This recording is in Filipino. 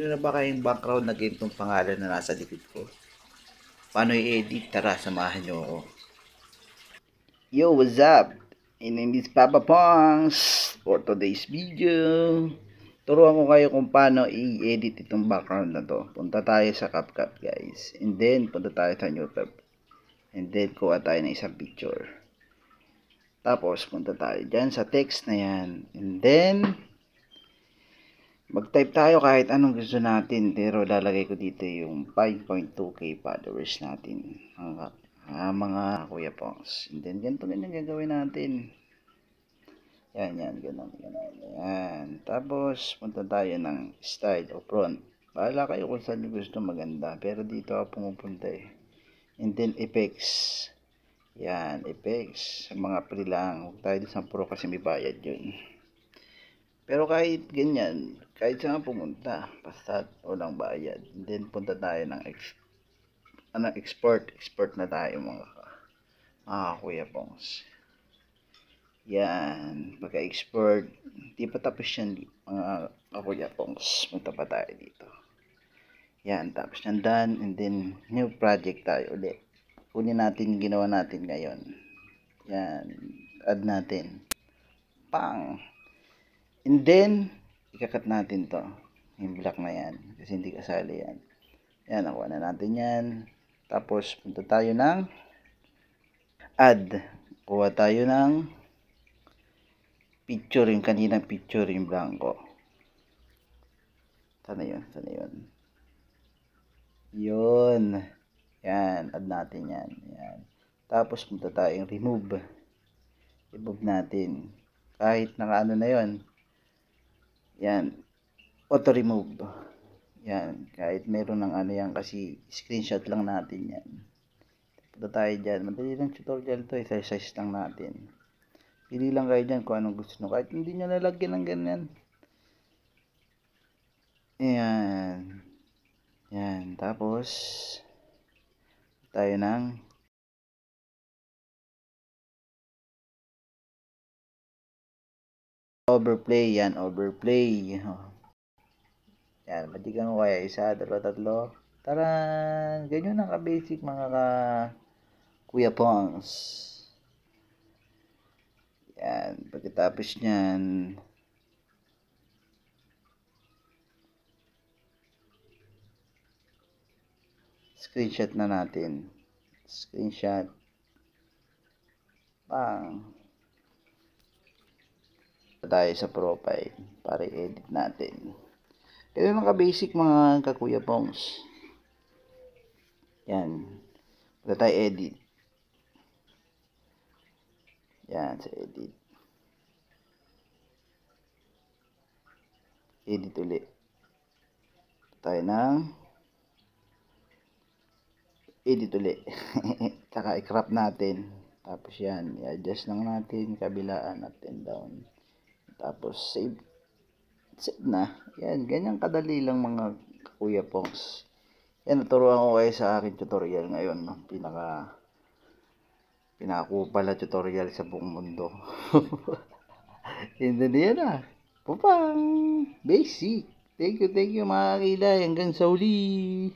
Meron na ba kayong background na ganitong pangalan na nasa likod ko? Paano i-edit? Tara, samahan nyo ako. Yo, what's up? My name is Papa Pongs. For today's video, turuan ko kayo kung paano i-edit itong background na to. Punta tayo sa CapCut, guys. And then, punta tayo sa YouTube. And then, kuha tayo ng isang picture. Tapos, punta tayo dyan sa text na yan. And then, mag-type tayo kahit anong gusto natin, pero lalagay ko dito yung 5.2k followers natin, mga Kuya Pongs. And then ganito rin ang gagawin natin. Yan, ganun. Yan. Tapos punta tayo ng style o front. Bahala kayo kung saan gusto maganda, pero dito ako pumupunta eh. And then effects. Yan, effects. Sa mga free lang. Huwag tayo sa pro kasi may bayad yun. Pero kahit ganyan, kahit saan pumunta, basta walang bayad. And then punta tayo ng export na tayo mga Kuya Pongs. Yan, pagka-export, di pa tapos yan mga Kuya Pongs. Punta pa tayo dito. Yan, tapos yan done, and then new project tayo ulit. Kunin natin ginawa natin ngayon. Yan, add natin. Pang! And then, ikakat natin to. Yung black na yan. Kasi hindi kasali yan. Yan, nakuha na natin yan. Tapos, punta tayo ng add. Kuha tayo ng picture. Yung kaninang picture, yung blanco. Sana yun. Yun. Yan, add natin yan. Yan. Tapos, punta tayo yung remove. Remove natin. Kahit nakaano na yun. Yan, auto remove. Yan, kahit meron ng ano yan, kasi screenshot lang natin yan. Punta tayo dyan, madali lang tutorial to, exercise lang natin. Pili lang kayo dyan kung anong gusto nyo, kahit hindi nyo lalagyan ng ganyan. Yan, tapos tayo ng overplay. Yan, overplay. Yan, matigan ko kaya 1, 2, 3. Taran! Ganyan ang ka-basic mga Kuya Pongs. Yan, pagkatapos nyan, screenshot na natin. Screenshot. Pang! Tayo sa profile para i-edit natin. Ganyan ang ka-basic mga Kuya Pongs. Yan. Punta tayo edit. Yan, sa edit. Edit ulit. Tayo ng edit ulit. Saka i-crop natin. Tapos yan, i-adjust lang natin kabilaan up and down. Tapos save na. Yan, ganyan kadali lang mga Kuya Pongs. Yan, naturuan ko kayo sa aking tutorial ngayon. Pinakupala tutorial sa buong mundo. And then yan na. Pupang! Basic. Thank you mga kilay. Hanggang sa uli.